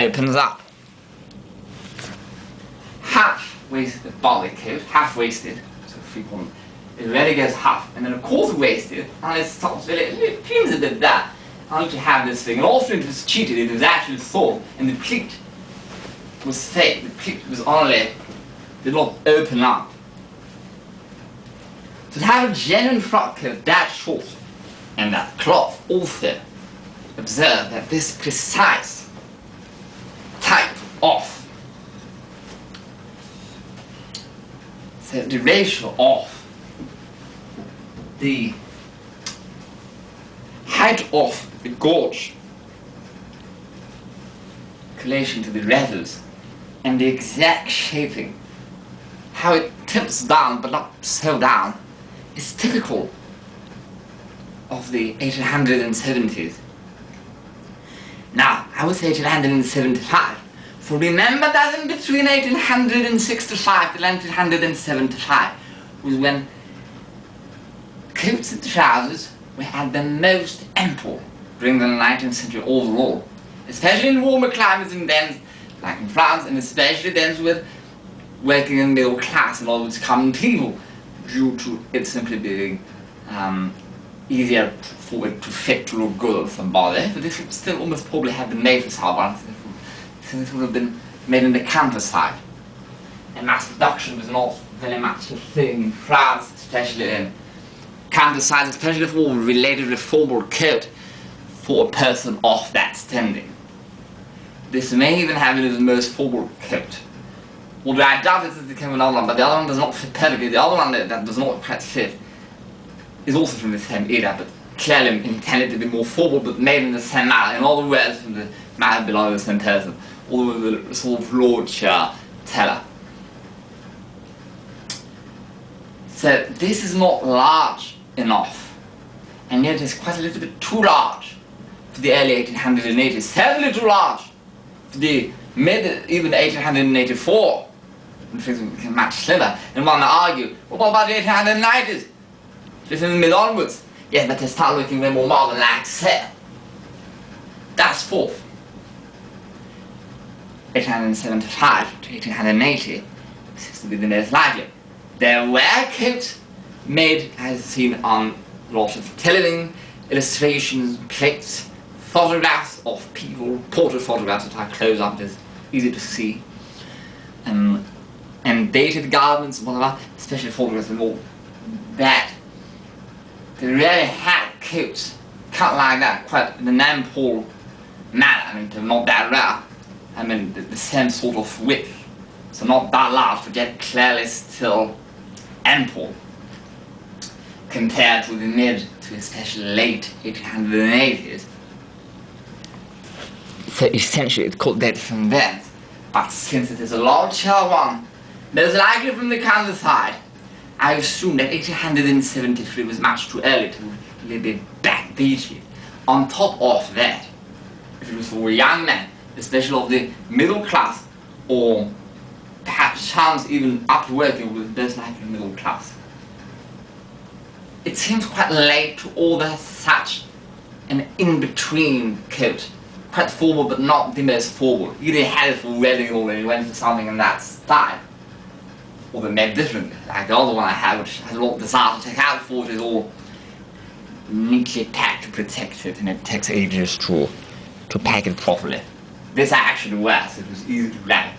opens up. Half-waisted body coat, half-waisted, so frequent. It really goes half, and then of course waisted, and it stops, it trims a bit there. I need to have this thing, and also it was cheated, it was actually thought, and the pleat was fake, the pleat was only, did not open up. So to have a genuine frock coat that short, and that cloth also, observe that this precise type of, so the ratio of the height of the gorge in relation to the revels and the exact shaping, how it tips down but not so down, is typical of the 1870s. Now, I would say 1875, for remember that in between 1865 and 1875 was when coats and trousers were at the most ample during the 19th century overall, especially in warmer climates and dens like in France, and especially dens with working in middle class, in other words common people, due to it simply being easier for it to fit to look good on somebody. But this would still almost probably have been made for someone, since it would have been made in the countryside. And mass production was not very much a thing in France, especially in countryside, especially for related with formal coat for a person of that standing. This may even have it as the most formal coat. Although I doubt it became another one, but the other one does not fit perfectly. The other one that does not quite fit is also from the same era, but clearly intended to be more formal, but made in the same manner. In other words, from the manner belonging to the same person, although with a sort of larger teller. So this is not large enough, and yet it is quite a little bit too large for the early 1880s, certainly too large for the mid, even 1884, when things became much slimmer. And one may argue, well, what about the 1890s? Just in the mid onwards. Yes, but they start looking way more modern like so. That's fourth. 1875 to 1880 seems to be the most likely. There were coats made, as seen on lots of television, illustrations, plates, photographs of people, portrait photographs that are close up, is easy to see, and dated garments, whatever, especially photographs and all that. They really had coats cut like that, quite in an ample manner. I mean, they're not that rare. I mean, the same sort of width, so not that large, but yet clearly still ample compared to the mid to especially late 1880s. So essentially it could date from then, but since it is a larger one, most likely from the countryside, I assume that 1873 was much too early to really be backdated. On top of that, if it was for a young man, especially of the middle class, or perhaps chance even up working with most likely middle class, it seems quite late to order such an in-between coat. Quite formal, but not the most formal. You either had it for wedding or you went for something in that style, or they made differently, like the other one I have, which has a lot of desire to take out for it, is all neatly tacked to protect it, and it takes ages to pack it properly. This actually works, it was easy to wrap.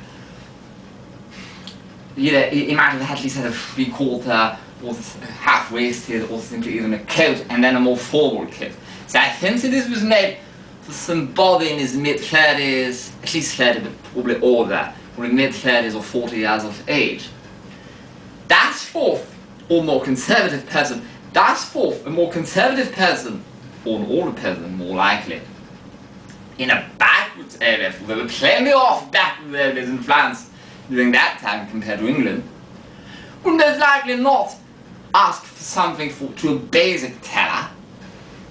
You might have at least had a 3/4 or half-waisted, or simply even a coat, and then a more formal coat. So I think that this was made for somebody in his mid-30s, at least 30, but probably older, or in mid-30s or 40 years of age. That's fourth, or more conservative person. That's fourth, a more conservative person, or an older person, more likely, in a backwards area, for there were plenty of backward areas in France during that time compared to England, would most likely not ask for something to a basic tailor,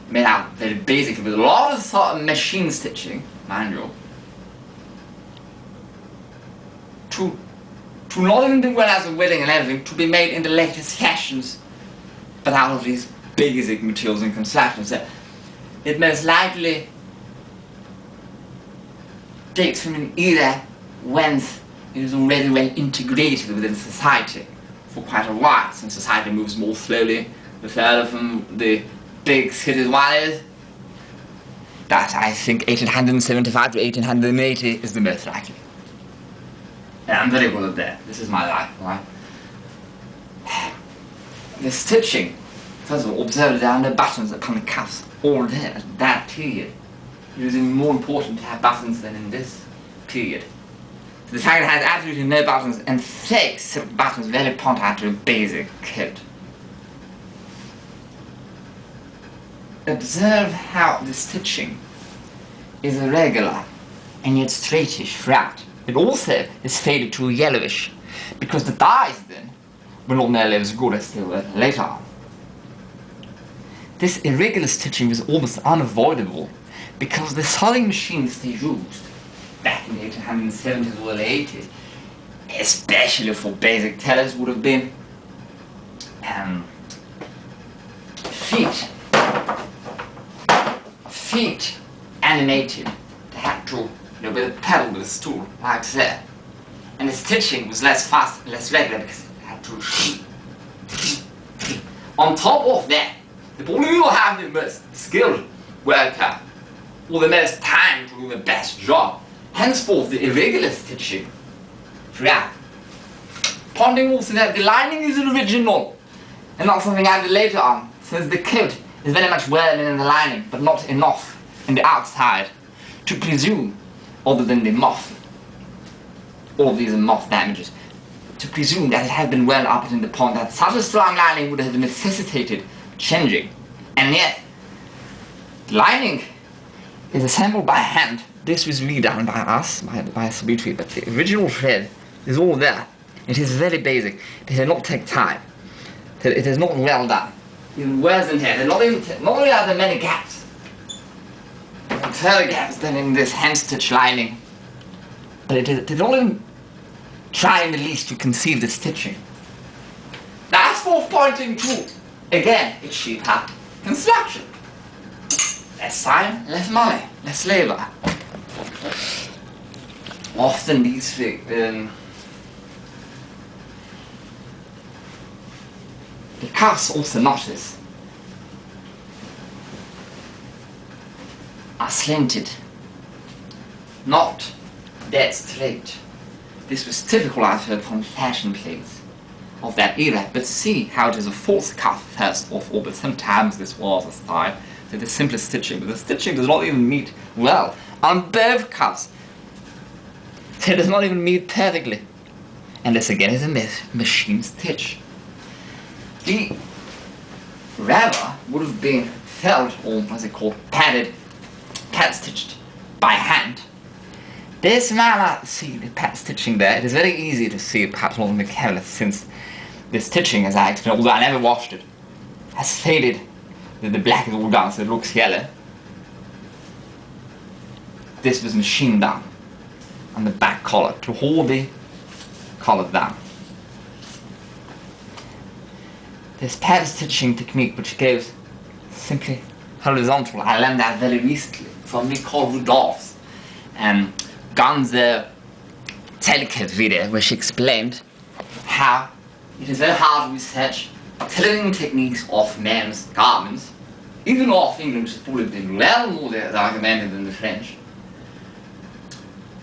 made out very basic with a lot of sort of machine stitching, mind you, to not even do well as a wedding and everything, to be made in the latest fashions, but out of these basic materials and constructions. So it most likely dates from an era when it was already well integrated within society for quite a while, since society moves more slowly further from the big cities wise. That I think 1875 to 1880 is the most likely. And I'm very good at that. This is my life, right? The stitching, first of all, observe there are no buttons upon the cuffs all there at that period. It was even more important to have buttons than in this period. The fact it has absolutely no buttons and fake silk buttons really point out to a basic coat. Observe how the stitching is irregular and yet straightish throughout. It also is faded to yellowish, because the dyes then were not nearly as good as they were later on. This irregular stitching was almost unavoidable because the sewing machines they used back in the 1870s or early 80s, especially for basic tailors, would have been feet animated. They had to, with a pedal with a stool, like that. And the stitching was less fast, less regular, because it had to. On top of that, they probably will have the most skilled worker, or the most time to do the best job. Henceforth, the irregular stitching throughout. Pointing also that the lining is original, and not something added later on, since the coat is very much well in the lining, but not enough in the outside to presume, other than the moth, all of these are moth damages, to presume that it had been well up in the point that such a strong lining would have necessitated changing. And yet, the lining is assembled by hand. This was redone by us, by Sabitri, but the original thread is all there. It is very basic. It does not take time. It is not well done. Even worse than here, not only are there many gaps, further gaps than in this hand-stitch lining, but it did not even try in the least to conceive the stitching. That's worth pointing to. Again, it's cheaper construction. Less time, less money, less labor. Often these things, the cuffs also notice are slanted, not dead straight. This was typical, I've heard, from fashion plates of that era, but see how it is a false cuff first of all, but sometimes this was a style, so the simplest stitching, but the stitching does not even meet well on both cuffs. So it does not even meet perfectly. And this again is a machine stitch. The rubber would have been felt, or what's it called, pad stitched by hand. This man, see the pad stitching there, it is very easy to see, perhaps more than the camera, since the stitching, as I explained, although I never washed it, has faded. The black is all gone, so it looks yellow. This was machine done on the back collar to hold the collar down. This pad stitching technique, which goes simply horizontal, I learned that very recently from Nicole Rudolph's Gonzo Telecad video, where she explained how it is very hard to research tailoring techniques of men's garments, even of England, which has probably been well more argumented than the French,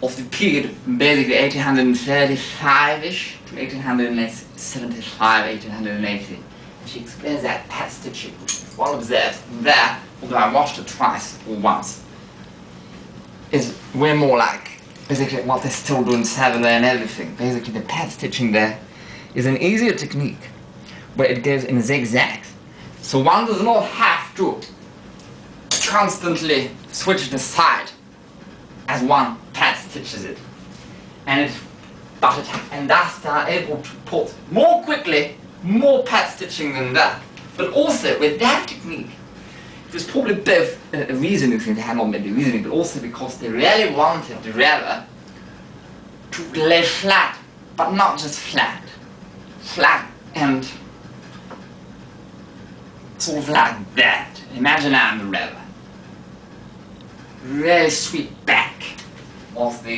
of the period basically 1835-ish to 1875, 1880. She explains that pad stitching, well observed there, although I watched it twice or once, is way more like basically what they still do in Savile and everything. Basically the pad stitching there is an easier technique where it goes in zigzags. So one does not have to constantly switch the side as one pad stitches it. And thus they are able to put more quickly more pad stitching than that. But also with that technique, it was probably both a reasoning thing, they had not made the reasoning, but also because they really wanted the rubber to lay flat, but not just flat. Flat and sort of like that. Imagine I'm the rubber. Really sweep back of the